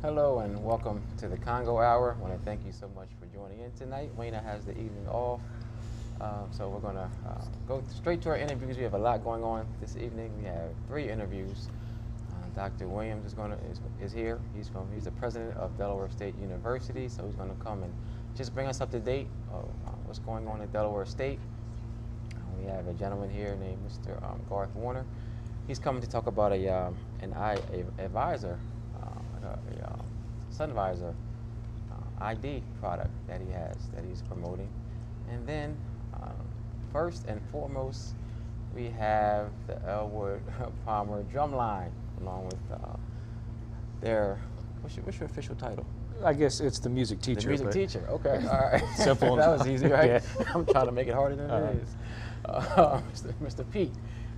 Hello and welcome to the Congo Hour. I want to thank you so much for joining in tonight. Wayna has the evening off, so we're going to go straight to our interviews. We have a lot going on this evening. We have 3 interviews. Dr. Williams is here. He's the president of Delaware State University, so he's going to come and just bring us up to date of what's going on at Delaware State. We have a gentleman here named Mr. Garth Warner. He's coming to talk about an advisor. Sun Visor ID product that he has, that he's promoting. And then, first and foremost, we have the Elwood Palmer Drumline, along with their, what's your official title? I guess it's the music teacher. The music teacher, okay, all right. Simple. That was easy, right? Yeah. I'm trying to make it harder than it is. Mr. Pete.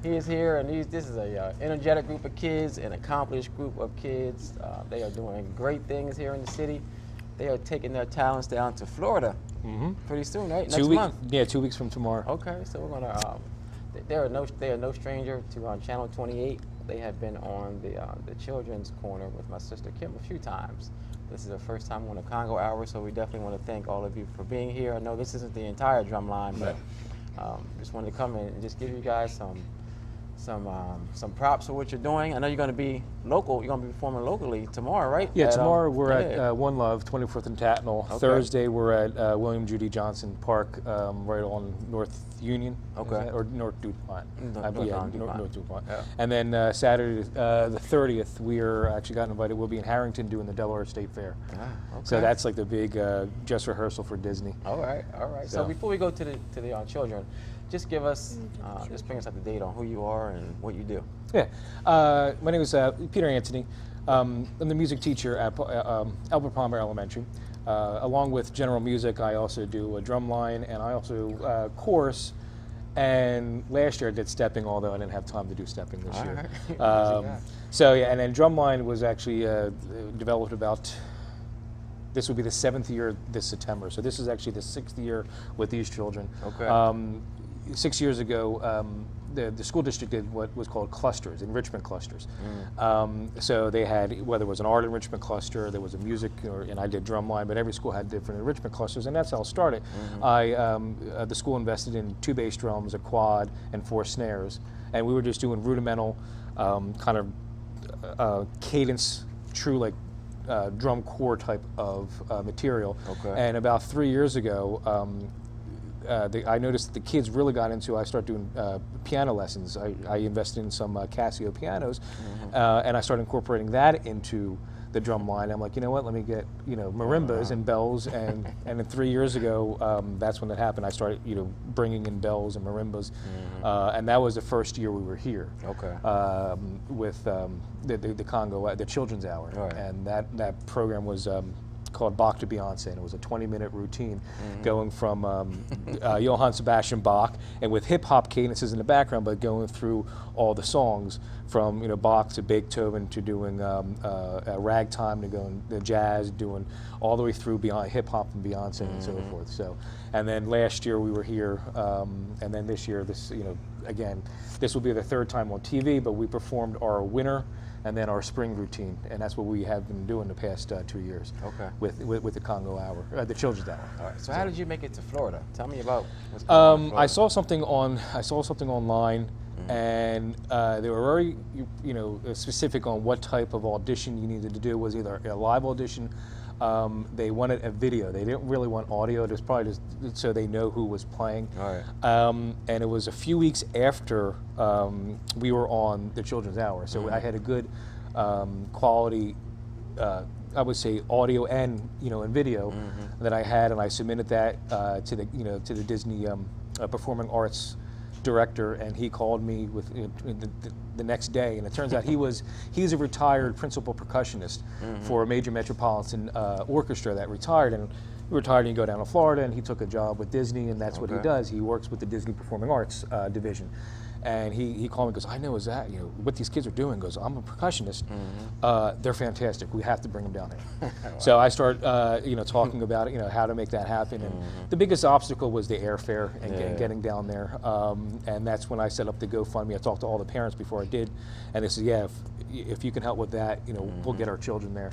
He is here, and this is a energetic group of kids, an accomplished group of kids. They are doing great things here in the city. They are taking their talents down to Florida pretty soon, right? Next month. Yeah, 2 weeks from tomorrow. Okay, so we're gonna. They are no stranger to Channel 28. They have been on the Children's Corner with my sister Kim a few times. This is the first time on the Congo Hour, so we definitely want to thank all of you for being here. I know this isn't the entire Drumline, but just wanted to come in and just give you guys some props for what you're doing. I know you're going to be local. You're going to be performing locally tomorrow, right? Yeah, tomorrow we're at One Love, 24th and Tatnall. Okay. Thursday we're at William Judy Johnson Park, right on North Union. Okay. Or North DuPont. North DuPont. Yeah. And then Saturday, the 30th, we're actually got invited. We'll be in Harrington doing the Delaware State Fair. Ah, okay. So that's like the big dress rehearsal for Disney. All right, all right. So before we go to the children, just give us, just bring us up to date on who you are and what you do. Yeah, my name is Peter Anthony. I'm the music teacher at Albert Palmer Elementary. Along with general music, I also do a drum line, and I also chorus. And last year I did stepping, although I didn't have time to do stepping this year. Right. So yeah, and then drumline was actually developed about. This would be the 7th year this September. So this is actually the 6th year with these children. Okay. 6 years ago, the school district did what was called clusters, enrichment clusters. So they had, whether it was an art enrichment cluster, there was a music, and I did drumline, but every school had different enrichment clusters, and that's how it started. The school invested in 2 bass drums, a quad, and 4 snares, and we were just doing rudimental kind of cadence, true like drum corps type of material. Okay. And about 3 years ago, I noticed that the kids really got into. I started doing piano lessons. I invested in some Casio pianos, and I started incorporating that into the drum line. I'm like, you know what? Let me get marimbas and bells, and then 3 years ago, that's when that happened. I started bringing in bells and marimbas, and that was the first year we were here. Okay. With the Congo, the Children's Hour, and that program was. Called Bach to Beyonce, and it was a 20-minute routine going from Johann Sebastian Bach, and with hip-hop cadences in the background, but going through all the songs from Bach to Beethoven to doing ragtime to going the jazz, doing all the way through beyond hip-hop and Beyonce and so forth. So, and then last year we were here, and then this year, again, this will be the 3rd time on TV, but we performed our winter and then our spring routine, and that's what we have been doing the past 2 years. Okay. With the Congo Hour, the Children's Hour. All right. So how did you make it to Florida? Tell me about what's going on in Florida. I saw something online, and they were very specific on what type of audition you needed to do. Was either a live audition. They wanted a video. They didn't really want audio. It was probably just so they know who was playing. All right. And it was a few weeks after we were on the Children's Hour, so I had a good quality, I would say, audio and and video that I had, and I submitted that to the Disney Performing Arts director, and he called me with the next day, and it turns out he's a retired principal percussionist for a major metropolitan orchestra that retired, and you go down to Florida, and he took a job with Disney, and that's what he does. He works with the Disney Performing Arts division. And he called me and goes, I know what these kids are doing. Goes, I'm a percussionist. They're fantastic. We have to bring them down here. Wow. So I start talking about how to make that happen. And the biggest obstacle was the airfare and getting down there. And that's when I set up the GoFundMe. I talked to all the parents before I did, and they said, yeah, if you can help with that, we'll get our children there.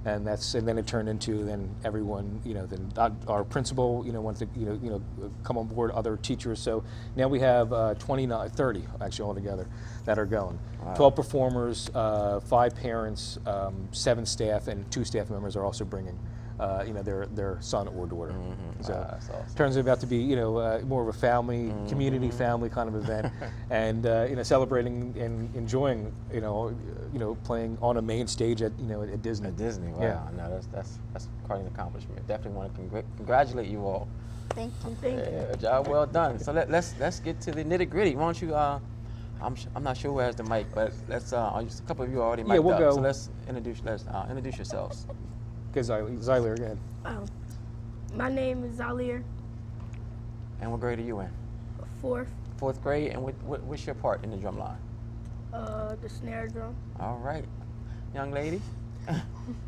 and then it turned into then everyone, then our principal, wanted to, come on board, other teachers. So now we have 30 actually altogether that are going. Wow. 12 performers, 5 parents, 7 staff, and 2 staff members are also bringing their son or daughter. Mm-hmm. So that's awesome. Turns out to be more of a family, community family kind of event, and celebrating and enjoying playing on a main stage at at Disney. At Disney, wow! Yeah. No, that's quite an accomplishment. Definitely want to congratulate you all. Thank you. Thank you. Job well done. So let's get to the nitty gritty. Why don't you? I'm not sure who has the mic, but let's. A couple of you are already mic'd we'll up. Go. So let's introduce yourselves. Okay, Zyler again. My name is Zalir. And what grade are you in? 4th. 4th grade. And what's your part in the Drumline? The snare drum. All right, young lady.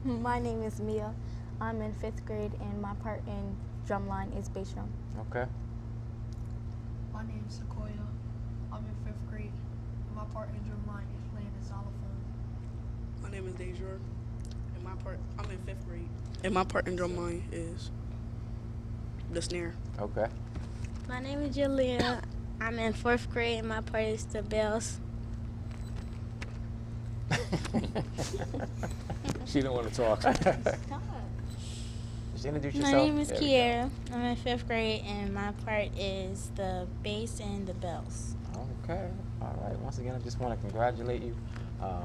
My name is Mia. I'm in 5th grade, and my part in Drumline is bass drum. Okay. My name is Sequoia. I'm in 5th grade. My part in Drumline is playing the xylophone. My name is Dejor. I'm in 5th grade, and my part in Drumline is the snare. Okay. My name is Julia. I'm in 4th grade, and my part is the bells. She don't want to talk. Just introduce My yourself. name is Kiera. I'm in 5th grade, and my part is the bass and the bells. Okay. All right. Once again, I just want to congratulate you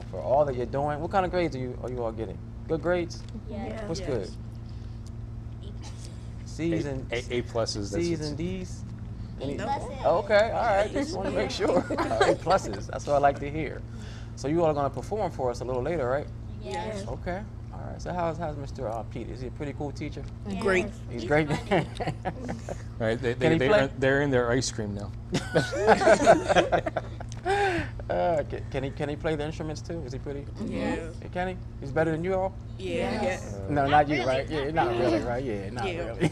for all that you're doing. What kind of grades are you all getting? Good grades? Yeah. What's good? C's and A pluses. C's and D's? pluses. Okay, all right. Just want to make sure. A pluses. That's what I like to hear. So you all are going to perform for us a little later, right? Yes. Okay. All right. So how's Mr. Pete? Is he a pretty cool teacher? Yes. Great. He's great. Right. Can he play? They're in their ice cream now. Can he play the instruments too? Is he pretty? Yeah. Can he? He's better than you all? Yeah. Yes. No, not you, right? Yeah, not really, right? Yeah, not Yeah. really.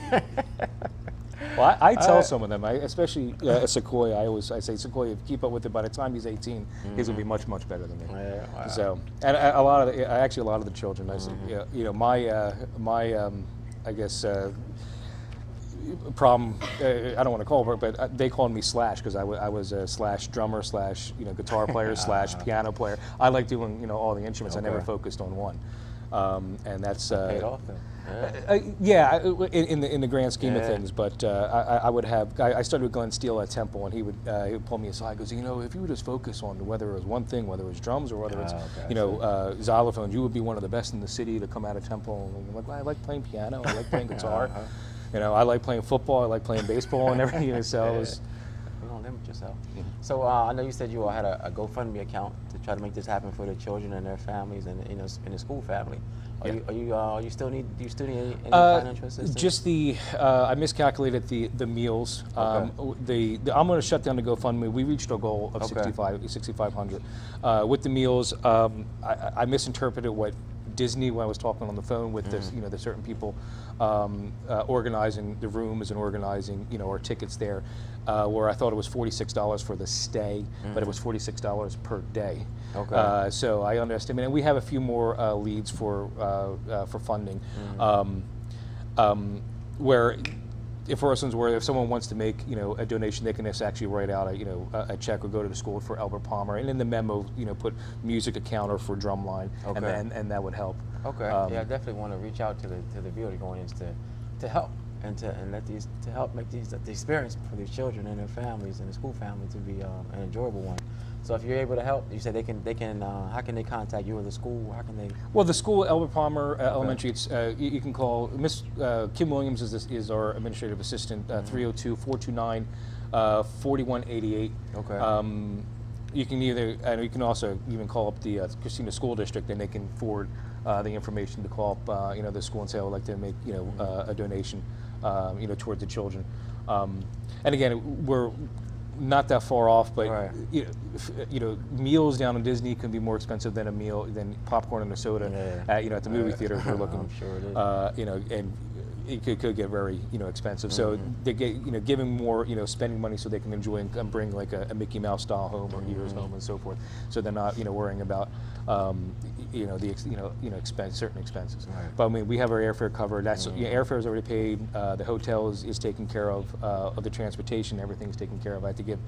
Well, I tell some of them, especially Sequoia. I say Sequoia, if you keep up with it, by the time he's 18, he's gonna be much better than me. Yeah, wow. So, and a lot of the children, I say, my I guess. Problem, I don't want to call her, but they called me Slash because I was a Slash drummer slash guitar player slash piano player. I like doing all the instruments. Okay. I never focused on one, and that's paid off then. yeah, in the grand scheme of Yeah. things. But I started with Glenn Steele at Temple, and he would pull me aside. Goes, if you would just focus on whether it was one thing, whether it was drums or whether it's xylophones, you would be one of the best in the city to come out of Temple. And I'm like, well, I like playing piano, I like playing guitar. I like playing football, I like playing baseball and everything. So it was, you don't limit yourself. So I know you said you all had a GoFundMe account to try to make this happen for the children and their families and in the school family. Do you still need any financial assistance? Just I miscalculated the meals. Okay. I'm going to shut down the GoFundMe. We reached our goal of 6,500. With the meals, I misinterpreted what Disney when I was talking on the phone with this, the certain people organizing the rooms and organizing, our tickets there, where I thought it was $46 for the stay, but it was $46 per day. Okay. So I underestimated, and we have a few more leads for funding, where. For instance, where if someone wants to make a donation, they can just actually write out a check or go to the school for Albert Palmer, and in the memo put music account for Drumline, and that would help. Okay. Yeah, I definitely want to reach out to the viewer going in to help and to help make the experience for these children and their families and the school family to be an enjoyable one. So if you're able to help, you said they can. How can they contact you or the school? How can they? Well, the school, Albert Palmer Elementary. It's you can call Miss Kim Williams is our administrative assistant. 302-429-4188. Okay. You can you can also even call up the Christina School District, and they can forward the information to call up the school and say I would like to make a donation toward the children. And again, we're not that far off, but right. Meals down in Disney can be more expensive than popcorn and a soda at the movie theater if you're looking. I'm sure it is. And it could get very expensive. So they get giving more spending money so they can enjoy and bring like a Mickey Mouse doll home or ears home and so forth. So they're not worrying about certain expenses. Right. But I mean, we have our airfare covered. That's airfare is already paid. The hotel is taken care of the transportation. Everything's taken care of. I had to give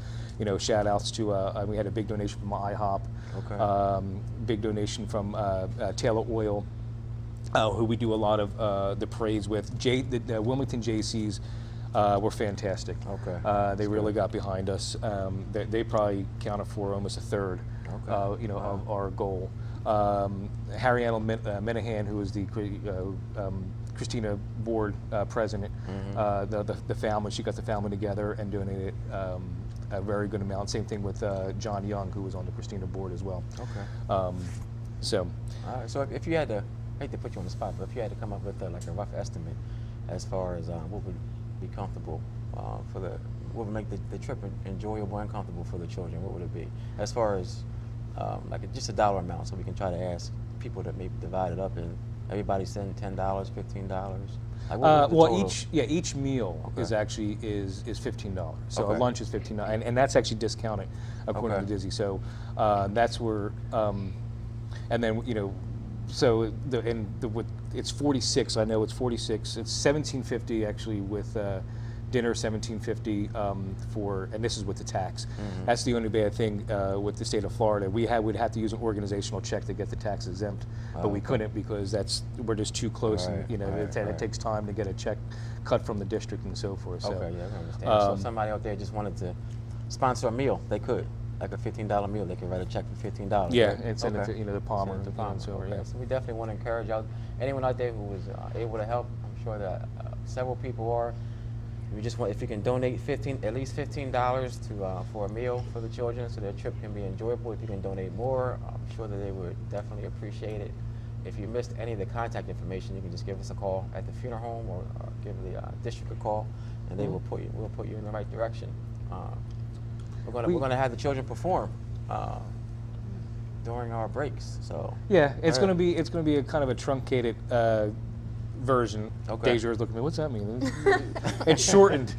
shout outs to we had a big donation from IHOP. Okay. Big donation from Taylor Oil. Who we do a lot of the parades with. The Wilmington JCs were fantastic. Okay. They really got behind us. They probably counted for almost a third, Okay. of our goal. Harry Annell Minahan, who was the Christina board president, the family, she got the family together and donated a very good amount. Same thing with John Young, who was on the Christina board as well. Okay. So. All right. So if you had to, I hate to put you on the spot, but if you had to come up with like a rough estimate as far as what would be comfortable what would make the trip enjoyable and comfortable for the children, what would it be? As far as just a dollar amount, so we can try to ask people to maybe divide it up and everybody send $10, $15. Like well, each meal is actually is $15. So Okay. a lunch is $15, and that's actually discounted according to Disney. So that's where, and then so it's 46. I know it's 46. It's $17.50 actually with dinner, $17.50 for, and this is with the tax. That's the only bad thing with the state of Florida. would have to use an organizational check to get the tax exempt, but we couldn't because we're just too close, Right, and it takes time to get a check cut from the district and so forth. So, Okay, yeah, I understand. So if somebody out there just wanted to sponsor a meal, they could. Like a $15 meal, they can write a check for $15. Yeah, right? and send it to the Palmer. Send it to Palmer. So, Okay. yeah. So we definitely want to encourage anyone out there who was able to help. I'm sure that several people are. We just want, if you can donate at least $15 for a meal for the children, so their trip can be enjoyable. If you can donate more, I'm sure that they would definitely appreciate it. If you missed any of the contact information, you can just give us a call at the funeral home or give the district a call, and they will we'll put you in the right direction. We're gonna have the children perform during our breaks. So yeah, it's gonna be a kind of a truncated version. Okay. Deja's looking at me. What's that mean? It's shortened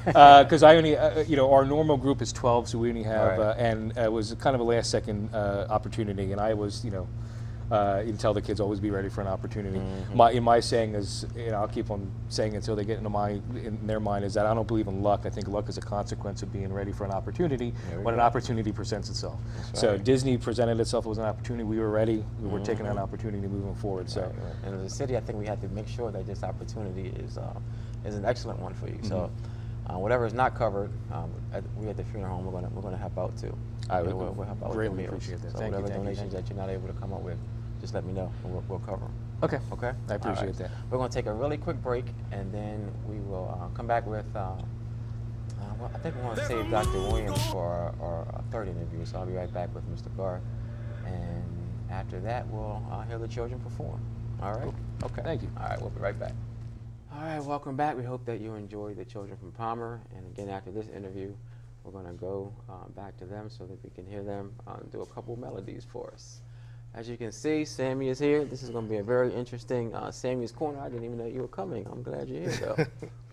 because I only our normal group is 12, so we only have and it was kind of a last second opportunity, and I was you tell the kids always be ready for an opportunity. My saying is, I'll keep on saying it until they get in their mind is that I don't believe in luck. I think luck is a consequence of being ready for an opportunity when an opportunity presents itself. So Disney presented itself as an opportunity. We were ready. We were taking that opportunity moving forward. So, and as a city, I think we have to make sure that this opportunity is an excellent one for you. So. Whatever is not covered, we at the funeral home, we're gonna help out too. We'll help out greatly with the meals. appreciate that. So Thank you, whatever thank you, donations that you're not able to come up with, just let me know and we'll cover them. okay. Okay? I appreciate All right. that. We're going to take a really quick break, and then we will come back with, well, I think we want to save Dr. Williams for our third interview, so I'll be right back with Mr. Garth. And after that, we'll hear the children perform. All right? Okay. Thank you. All right, we'll be right back. All right, welcome back. We hope that you enjoyed the children from Palmer. And again, after this interview, we're going to go back to them so that we can hear them do a couple melodies for us. As you can see, Sammy is here. This is going to be a very interesting Sammy's Corner. I didn't even know you were coming. I'm glad you're here, though.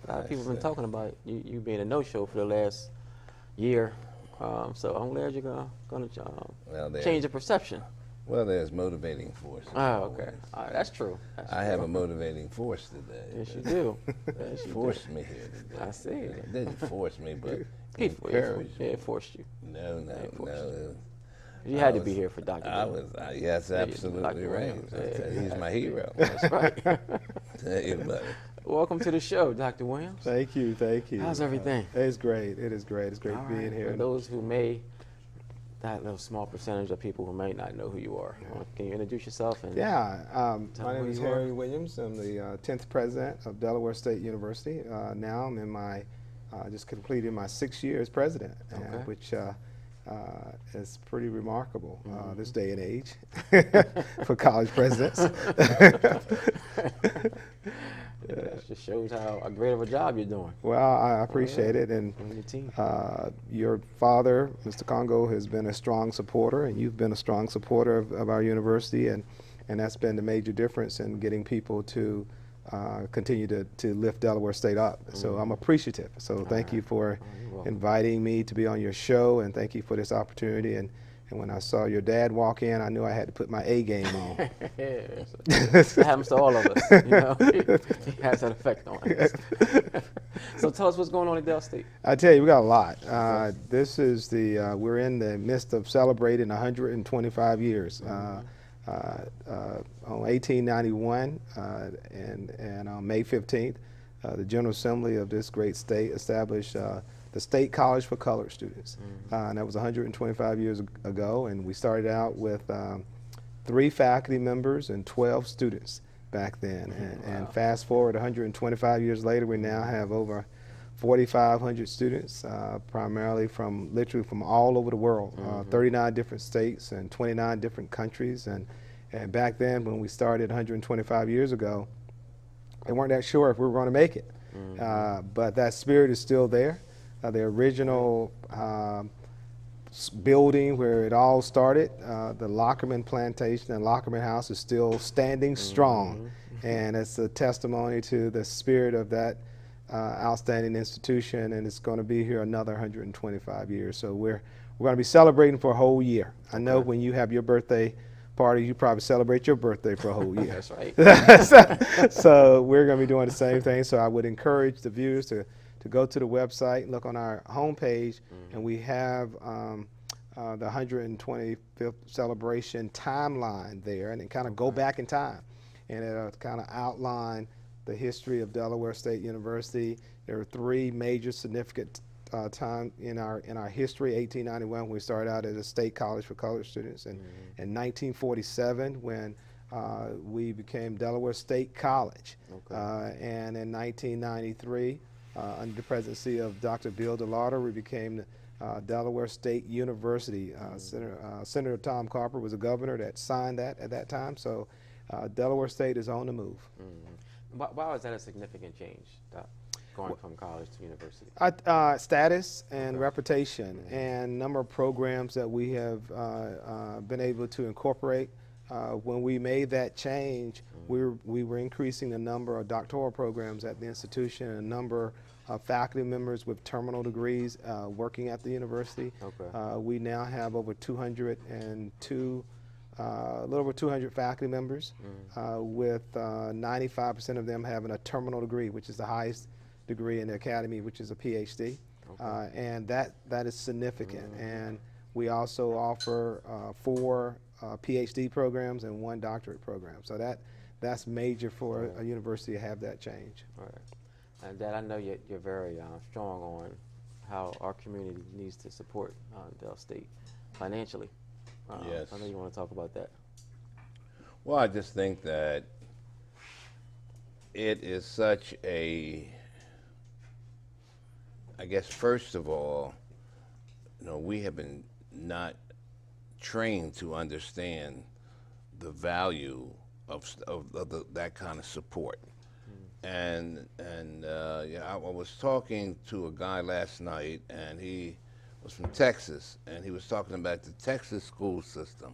A lot of people have been talking about you being a no-show for the last year. So I'm glad you're going to change the perception. Well, there's motivating force. Oh, okay. All right, that's true. I have a motivating force today. Yes, you do. It forced me here today. I see. It didn't force me, but encouraged me. It forced you. No. You had to be here for Dr. Yes, absolutely right. He's my hero. That's right. Tell you about it. Welcome to the show, Dr. Williams. Thank you. How's everything? It's great. It is great. It's great being here. For those who may, that little small percentage of people who may not know who you are, can you introduce yourself? And my name is Harry Williams. I'm the 10th president of Delaware State University. Now I'm in my, just completed my 6th year as president, which is pretty remarkable this day and age for college presidents. It just shows how great of a job you're doing. Well, I appreciate it, and your father, Mr. Congo, has been a strong supporter, and you've been a strong supporter of our university, and that's been the major difference in getting people to continue to lift Delaware State up. So I'm appreciative. So thank you for inviting me to be on your show, and thank you for this opportunity. And when I saw your dad walk in, I knew I had to put my A game on. That happens to all of us, you know. It has an effect on us. So tell us what's going on at Del State. I tell you, we got a lot. This is we're in the midst of celebrating 125 years. On 1891 and on May 15th, the General Assembly of this great state established the State College for Colored Students. And that was 125 years ago, and we started out with 3 faculty members and 12 students back then. And fast forward 125 years later, we now have over 4,500 students, primarily literally from all over the world, 39 different states and 29 different countries. And back then, when we started 125 years ago, they weren't that sure if we were going to make it. But that spirit is still there. The original building where it all started, the Lockerman Plantation and Lockerman House, is still standing strong. And it's a testimony to the spirit of that outstanding institution, and it's going to be here another 125 years. So we're going to be celebrating for a whole year. I know when you have your birthday party, you probably celebrate your birthday for a whole year. That's right. So we're going to be doing the same thing. So I would encourage the viewers to go to the website, look on our homepage, and we have the 125th celebration timeline there, and then kind of go back in time, and it'll kind of outline the history of Delaware State University. There are 3 major significant time in our history. 1891, when we started out as a state college for colored students, and in 1947, when we became Delaware State College, and in 1993, under the presidency of Dr. Bill DeLauder, we became Delaware State University. Senator Tom Carper was a governor that signed that at that time. So Delaware State is on the move. Why was that a significant change, Doc, going from college to university? Status and reputation, and number of programs that we have been able to incorporate. When we made that change, we were increasing the number of doctoral programs at the institution, and a number of faculty members with terminal degrees working at the university. We now have over 202, a little over 200 faculty members, with 95% of them having a terminal degree, which is the highest degree in the academy, which is a PhD. And that is significant. And we also offer 4 PhD programs and 1 doctorate program. So that's major for a university to have that change. And Dad, I know you're very strong on how our community needs to support Del State financially. Yes. I know you want to talk about that. Well, I just think that it is such a, I guess, first of all, we have been not trained to understand the value of that kind of support. And I was talking to a guy last night, and he was from Texas, and he was talking about the Texas school system.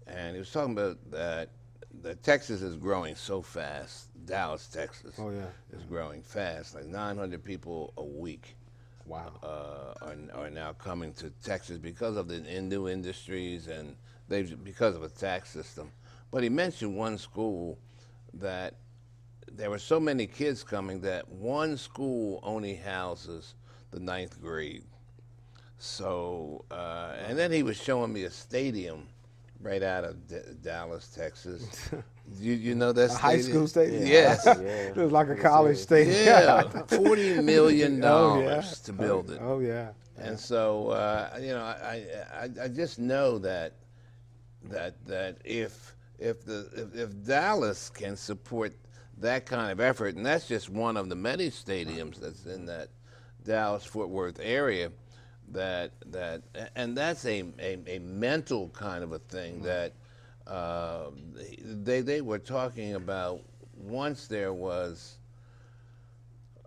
And he was talking about that Texas is growing so fast. Dallas, Texas is growing fast, like 900 people a week. Wow. Are now coming to Texas because of the new industries and because of a tax system. But he mentioned one school that there were so many kids coming that one school only houses the 9th grade. So, and then he was showing me a stadium right out of Dallas, Texas. You know that stadium? High school stadium? Yes. It was like a college stadium. Yeah, $40 million to build it. Oh, yeah. And so, I just know that if Dallas can support that kind of effort, and that's just one of the many stadiums that's in that Dallas-Fort Worth area, and that's a mental kind of a thing that they were talking about. Once there was,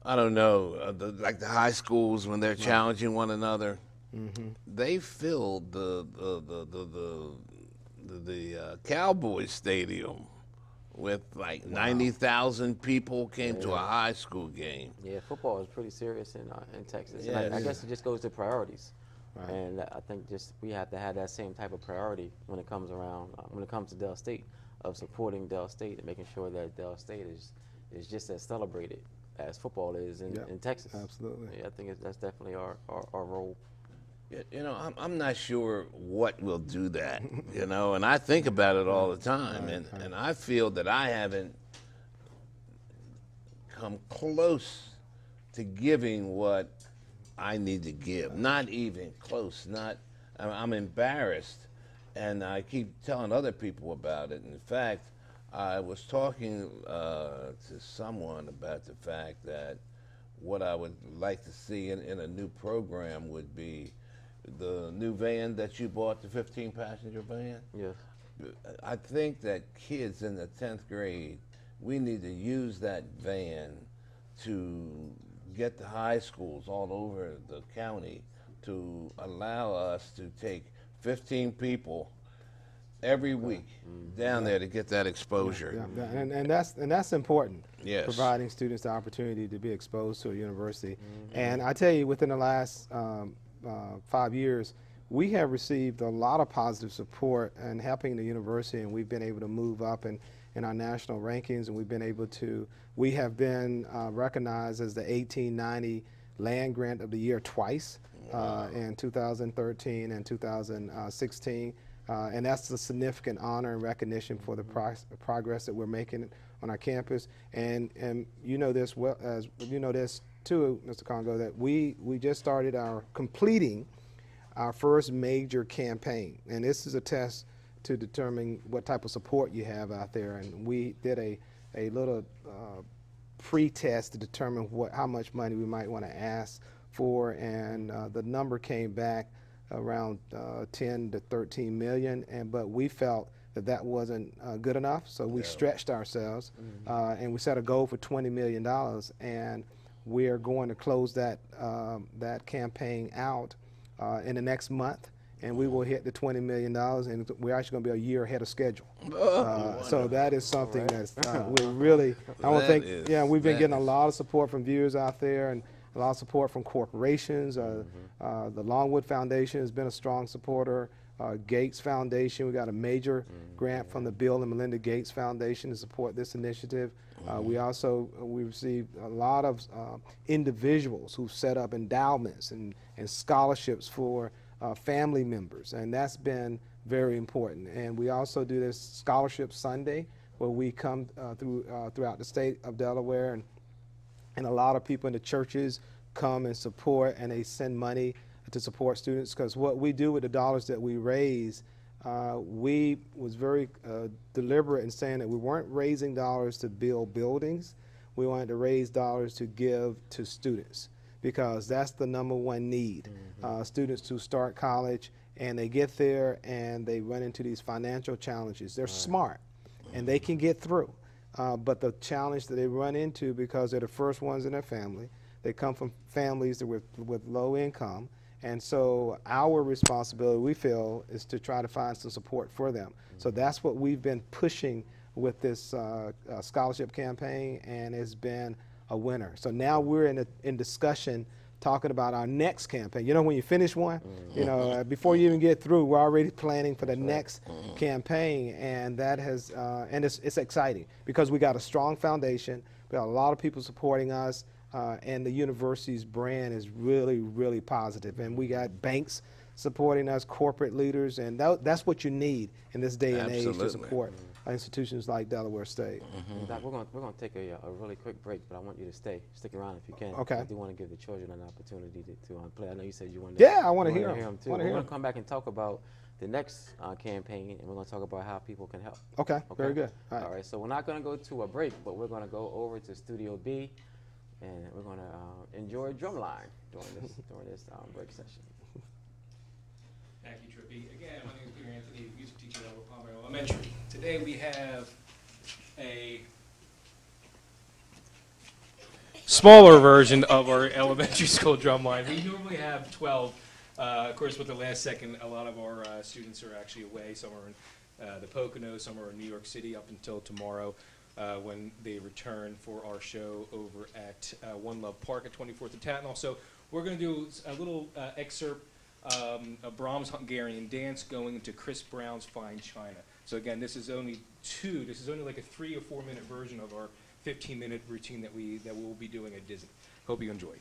I don't know, like the high schools when they're challenging one another, they filled the Cowboys Stadium with like 90,000 people came to a high school game. Yeah, football is pretty serious in Texas. Yeah, And I guess it just goes to priorities. Right. And I think just we have to have that same type of priority when it comes around, when it comes to Dell State, of supporting Dell State and making sure that Dell State is just as celebrated as football is in Texas. Absolutely. Yeah, I think that's definitely our role. You know, I'm not sure what will do that, you know, and I think about it all the time, and I feel that I haven't come close to giving what I need to give. Not even close. I'm embarrassed, and I keep telling other people about it. In fact, I was talking to someone about the fact that what I would like to see in a new program would be the new van that you bought, the 15-passenger van. Yes. I think that kids in the 10th grade, we need to use that van to get the high schools all over the county to allow us to take 15 people every week down there to get that exposure. And that's important. Yes. Providing students the opportunity to be exposed to a university. And I tell you, within the last 5 years, we have received a lot of positive support in helping the university, and we've been able to move up in our national rankings, and we have been recognized as the 1890 Land Grant of the Year twice, in 2013 and 2016. And that's a significant honor and recognition for the progress that we're making on our campus. And you know this well, as you know this too, Mr. Congo, that we just started completing our first major campaign. And this is a test to determine what type of support you have out there. And we did a little pre-test to determine how much money we might want to ask for, and the number came back around 10 to 13 million, but we felt that wasn't good enough, so we stretched ourselves, and we set a goal for $20 million, and we are going to close that campaign out in the next month, and we will hit the $20 million, and we're actually going to be a year ahead of schedule. So that is something that's we really, I don't think, we've been getting a lot of support from viewers out there, and a lot of support from corporations. The Longwood Foundation has been a strong supporter. Gates Foundation, we got a major grant from the Bill and Melinda Gates Foundation to support this initiative. We received a lot of individuals who set up endowments and scholarships for family members, and that's been very important. And we also do this Scholarship Sunday, where we come throughout the state of Delaware, and a lot of people in the churches come and support, and they send money to support students, because what we do with the dollars that we raise, we was very deliberate in saying that we weren't raising dollars to build buildings. We wanted to raise dollars to give to students, because that's the #1 need. Students who start college and they get there and they run into these financial challenges. They're smart and they can get through. But the challenge that they run into, because they're the first ones in their family, they come from families that with low income, and so our responsibility, we feel, is to try to find some support for them. So that's what we've been pushing with this scholarship campaign, and it's been a winner. So now we're in discussion talking about our next campaign. You know, when you finish one, you know, before you even get through, we're already planning for the next campaign, and that has, and it's exciting, because we got a strong foundation, we got a lot of people supporting us, and the university's brand is really, really positive. And we got banks supporting us, corporate leaders, and that's what you need in this day and age to support institutions like Delaware State. Doc, we're going to take a really quick break, but I want you to stick around if you can. Okay. I do want to give the children an opportunity to play. I know you said you wanted to. Yeah, I want to hear them too. We're going to come back and talk about the next campaign, and we're going to talk about how people can help. Okay, very good. All right, so we're not going to go to a break, but we're going to go over to Studio B, and we're going to enjoy Drumline during this break session. Thank you, Trippy. Again, my name is Peter Anthony, music teacher at Palmer Elementary. Today we have a smaller version of our elementary school drumline. We normally have 12. Of course, with the last second, a lot of our students are actually away. Some are in the Poconos, some are in New York City up until tomorrow. when they return for our show over at One Love Park at 24th and Tatnall. So we're going to do a little excerpt of Brahms' Hungarian Dance going into Chris Brown's Fine China. So again, this is only like a 3 or 4 minute version of our 15-minute routine that we'll be doing at Disney. Hope you enjoy.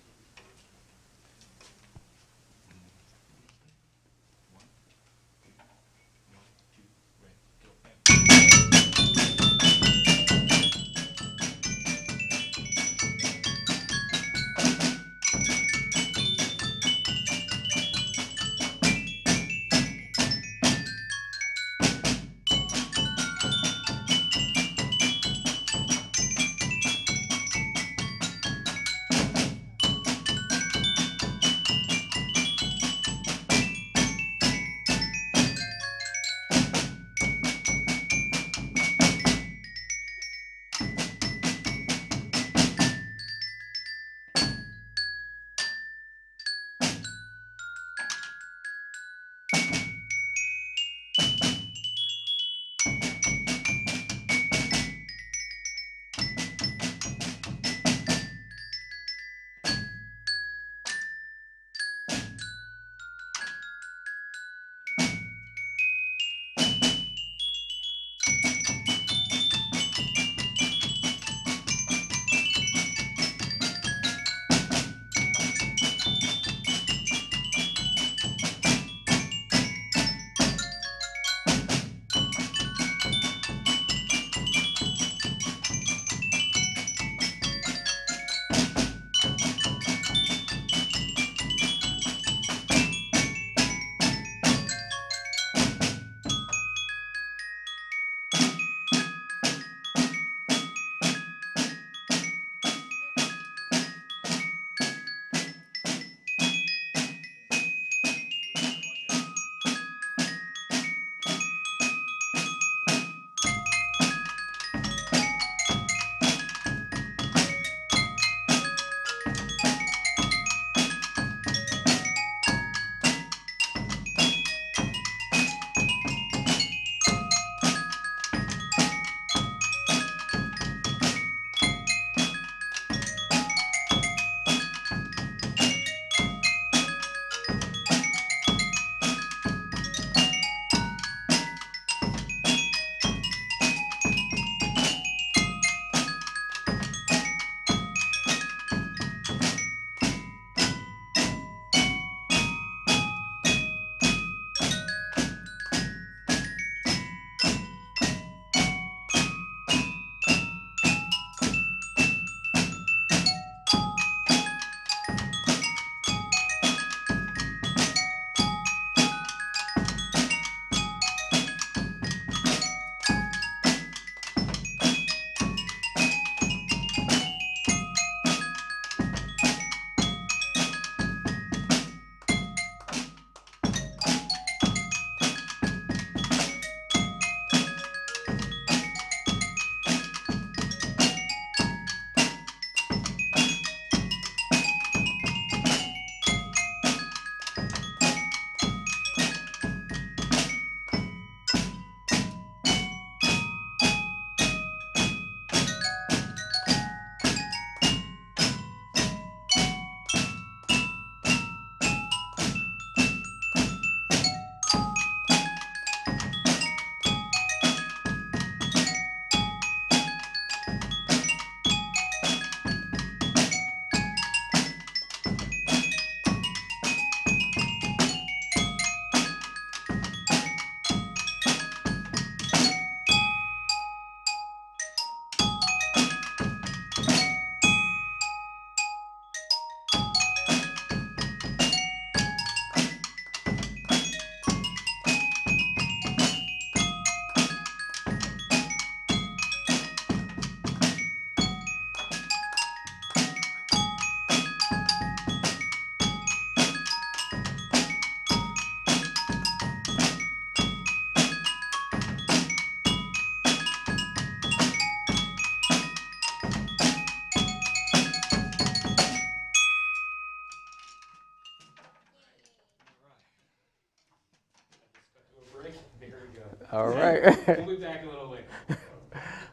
All right. We'll be back a little later.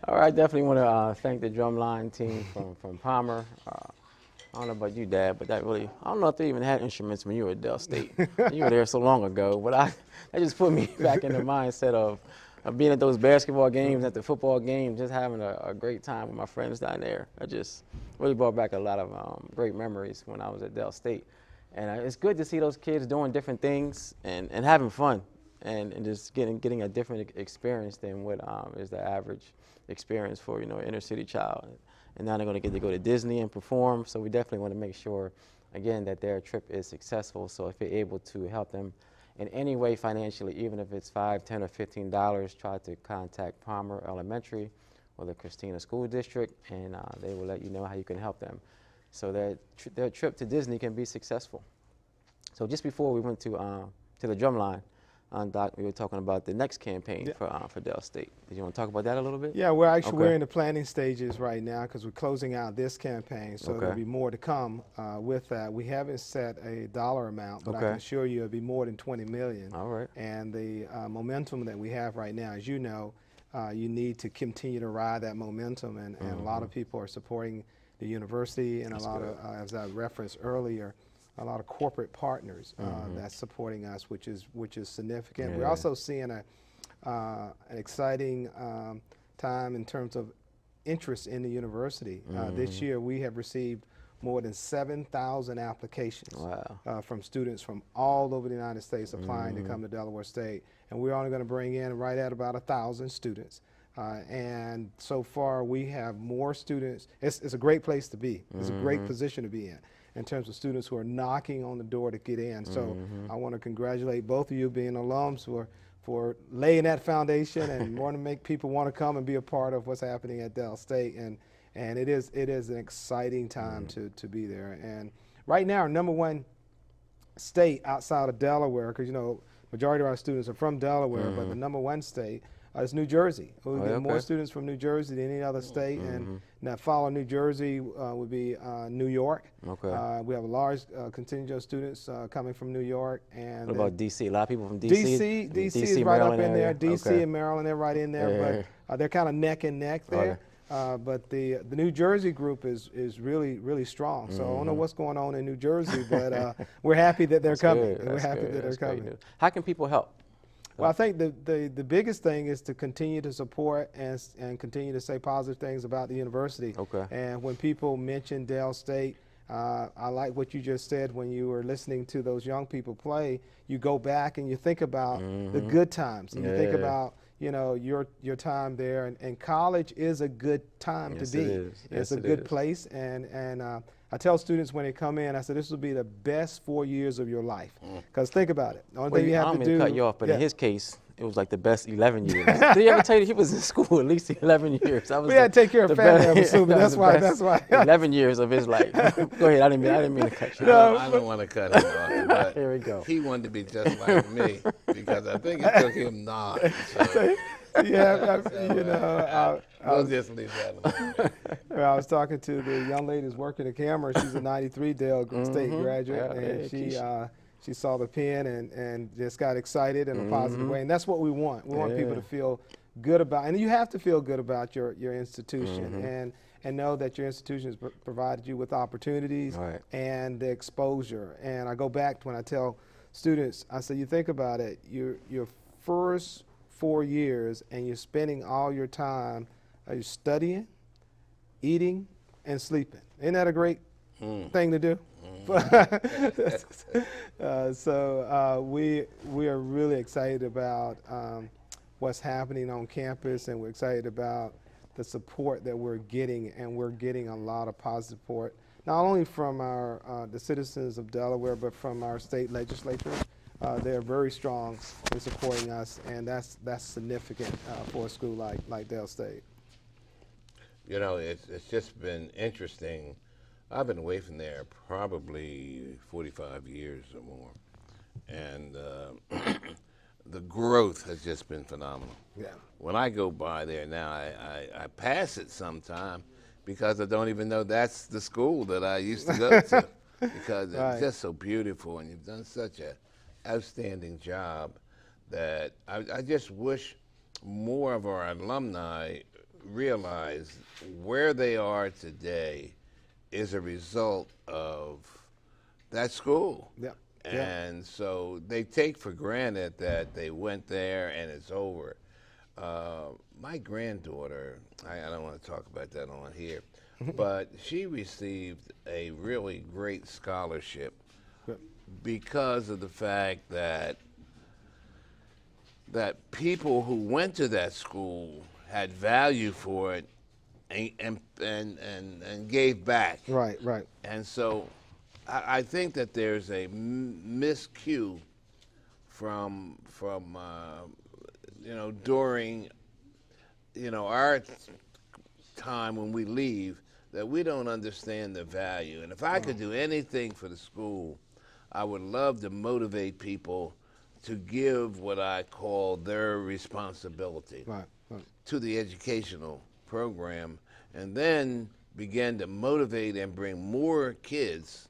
All right, definitely want to thank the Drumline team from Palmer. I don't know about you, Dad, but that really, I don't know if they even had instruments when you were at Dell State. You were there so long ago, but that just put me back in the mindset of being at those basketball games, at the football games, just having a great time with my friends down there. It just really brought back a lot of great memories when I was at Dell State. And it's good to see those kids doing different things and having fun and just getting a different experience than what is the average experience for, an inner city child. And now they're going to get to go to Disney and perform, so we definitely want to make sure, again, that their trip is successful. So if you're able to help them in any way financially, even if it's $5, $10, or $15, try to contact Palmer Elementary or the Christina School District, and they will let you know how you can help them so that their trip to Disney can be successful. So just before we went to the Drumline, Doc, we were talking about the next campaign for Dell State. Did you want to talk about that a little bit? Yeah, we're in the planning stages right now because we're closing out this campaign, so there'll be more to come with that. We haven't set a dollar amount, but I can assure you it'll be more than $20 million. All right. And the momentum that we have right now, as you know, you need to continue to ride that momentum, and a lot of people are supporting the university, and a lot of, as I referenced earlier, a lot of corporate partners that's supporting us, which is significant. We're also seeing an exciting time in terms of interest in the university. This year we have received more than 7,000 applications from students from all over the United States applying to come to Delaware State, and we're only going to bring in right at about 1,000 students. And so far we have more students. It's a great place to be. It's a great position to be in terms of students who are knocking on the door to get in. So I want to congratulate both of you being alums for laying that foundation and want to make people want to come and be a part of what's happening at Dell State. And it is an exciting time to be there. And right now, our #1 state outside of Delaware, because majority of our students are from Delaware, but the #1 state is New Jersey. We get more students from New Jersey than any other state, and now following New Jersey would be New York. We have a large contingent of students coming from New York. And what about DC? A lot of people from DC? DC is right up in there. DC and Maryland, they're right in there, but they're kind of neck and neck there. But the New Jersey group is really strong. So I don't know what's going on in New Jersey, but we're happy that they're coming. We're happy that they're coming. How can people help? Well, I think the biggest thing is to continue to support and continue to say positive things about the university. And when people mention Dell State, I like what you just said when you were listening to those young people play. You go back and you think about the good times, and you think about your time there. And college is a good time to be. It's a good place, and I tell students when they come in, I said, this will be the best 4 years of your life. Because think about it. The only thing you have to do. I'm going to cut you off, but in his case, it was like the best 11 years. Did he ever tell you he was in school at least 11 years? We had to take care of family, I'm assuming. That's why. 11 years of his life. Go ahead. I didn't mean to cut you off. I don't want to cut him off, but here we go. He wanted to be just like me because I think it took him 9. So. We'll just leave that alone. I was talking to the young lady who's working the camera. She's a '93 Dell State graduate, and she saw the pen and just got excited in a positive way. And that's what we want. We want people to feel good about, and you have to feel good about your institution and know that your institution has provided you with opportunities and the exposure. And I go back to when I tell students, I say, you think about it, your first 4 years, and you're spending all your time you're studying, eating, and sleeping. Isn't that a great thing to do? So we are really excited about what's happening on campus, and we're excited about the support that we're getting, and we're getting a lot of positive support, not only from the citizens of Delaware, but from our state legislature. They're very strong in supporting us, and that's significant for a school like Dell State. It's just been interesting. I've been away from there probably 45 years or more, and the growth has just been phenomenal. When I go by there now, I pass it sometime because I don't even know that's the school that I used to go to because it's just so beautiful, and you've done such a outstanding job that I just wish more of our alumni realize where they are today is a result of that school. Yep. And so they take for granted that they went there and it's over. My granddaughter, I don't want to talk about that on here, but she received a really great scholarship because of the fact that people who went to that school had value for it and gave back. Right, right. And so I think that there's a miscue from during our time when we leave, that we don't understand the value. And if I could do anything for the school, I would love to motivate people to give what I call their responsibility to the educational program, and then begin to motivate and bring more kids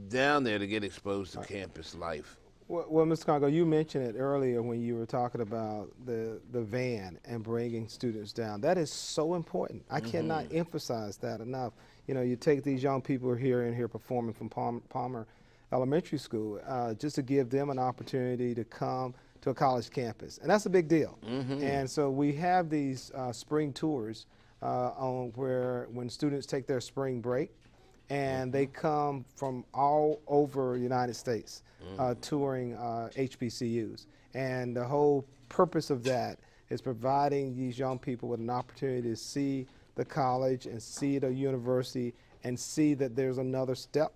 down there to get exposed to campus life. Well, Mr. Congo, you mentioned it earlier when you were talking about the van and bringing students down. That is so important. I cannot emphasize that enough. You know, you take these young people who are here performing from Palmer Elementary School, just to give them an opportunity to come to a college campus, and that's a big deal. And so we have these spring tours when students take their spring break, and they come from all over the United States touring HBCUs. And the whole purpose of that is providing these young people with an opportunity to see the college and see the university and see that there's another step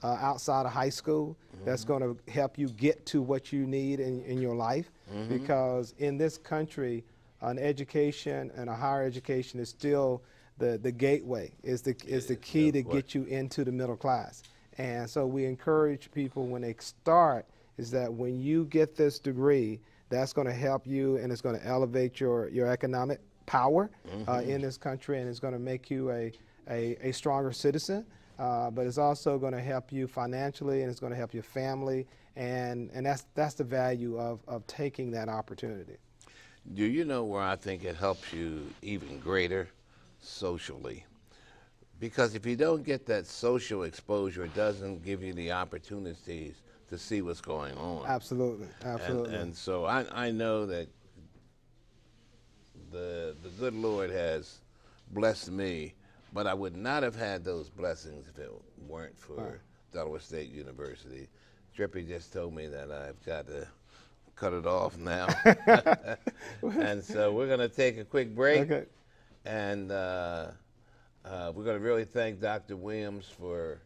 outside of high school that's going to help you get to what you need in your life. Because in this country, an education and a higher education is still the gateway, is the key to get you into the middle class. And so we encourage people when they start is that when you get this degree, that's going to help you and it's going to elevate your economic power in this country, and it's going to make you a stronger citizen. But it's also going to help you financially, and it's going to help your family, and that's the value of taking that opportunity. Do you know where I think it helps you even greater? Socially. Because if you don't get that social exposure, it doesn't give you the opportunities to see what's going on. Absolutely, absolutely. And so I know that the good Lord has blessed me, but I would not have had those blessings if it weren't for Delaware State University. Drippy just told me that I've got to cut it off now. And so we're going to take a quick break. Okay. And we're going to really thank Dr. Williams for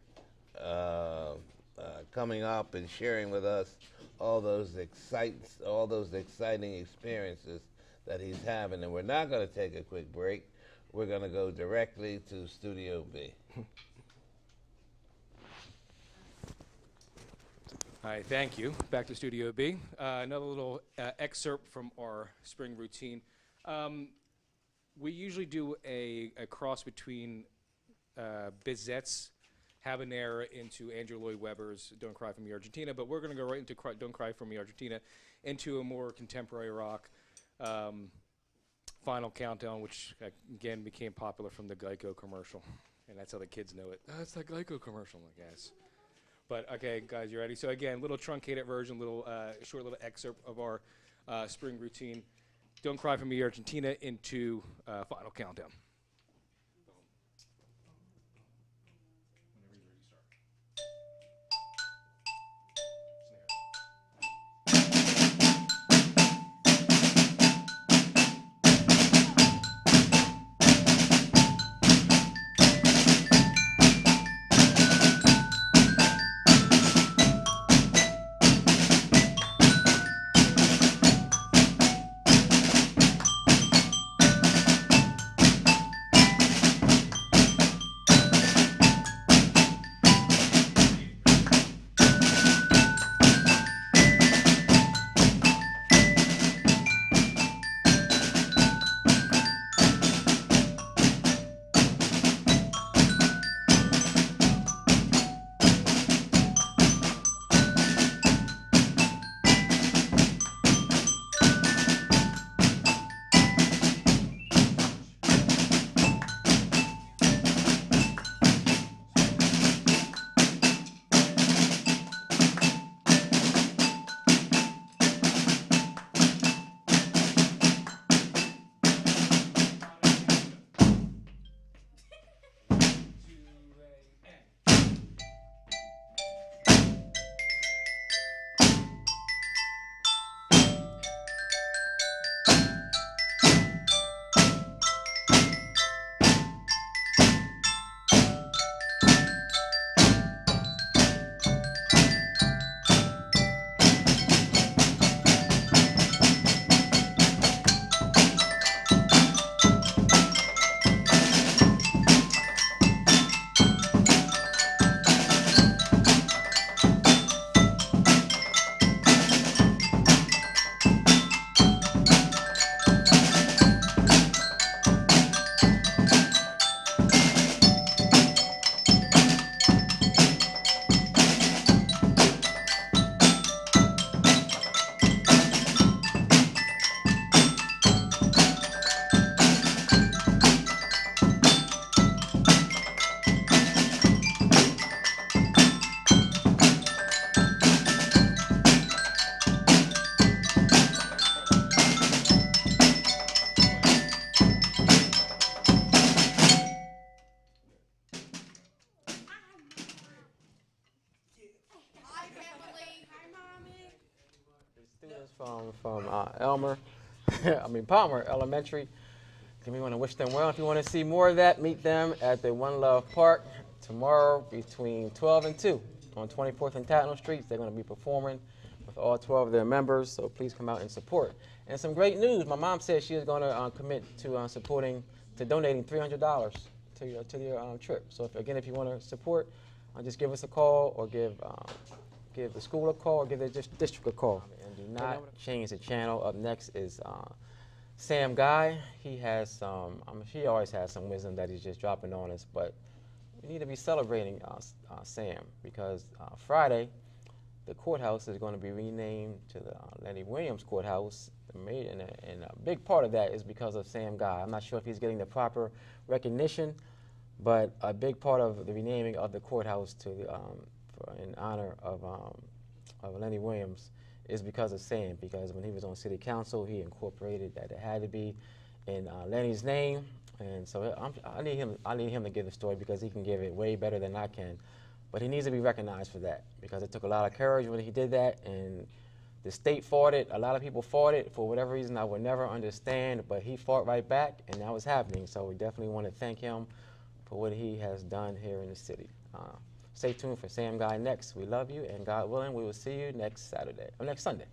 coming up and sharing with us all those exciting experiences that he's having. And we're not going to take a quick break. We're going to go directly to Studio B. All right, thank you. Back to Studio B. Another little excerpt from our spring routine. We usually do a cross between Bizet's Habanera into Andrew Lloyd Webber's Don't Cry For Me Argentina, but we're going to go right into Don't Cry For Me Argentina, into a more contemporary rock Final Countdown, which again became popular from the Geico commercial, and that's how the kids know it. That's that Geico commercial, I guess. But okay, guys, you ready? So again, little truncated version, short little excerpt of our spring routine. Don't Cry For Me Argentina into Final Countdown. from Palmer Elementary. And we want to wish them well. If you want to see more of that, meet them at the One Love Park tomorrow between 12 and 2 on 24th and Tatnall Streets. They're going to be performing with all 12 of their members, so please come out and support. And some great news. My mom said she is going to commit to donating $300 to your trip. So if you want to support, just give us a call or give the school a call or give the district a call. And do not change the channel. Up next is Sam Guy. He has he always has some wisdom that he's just dropping on us, but we need to be celebrating Sam because Friday the courthouse is going to be renamed to the Lenny Williams Courthouse. And a big part of that is because of Sam Guy. I'm not sure if he's getting the proper recognition, but a big part of the renaming of the courthouse in honor of Lenny Williams is because of Sam, because when he was on city council, he incorporated that it had to be in Lenny's name, and so I need him to give the story because he can give it way better than I can, but he needs to be recognized for that because it took a lot of courage when he did that, and the state fought it. A lot of people fought it for whatever reason I would never understand, but he fought right back, and now it's happening. So we definitely want to thank him for what he has done here in the city. Stay tuned for Sam Guy next. We love you, and God willing, we will see you next Sunday.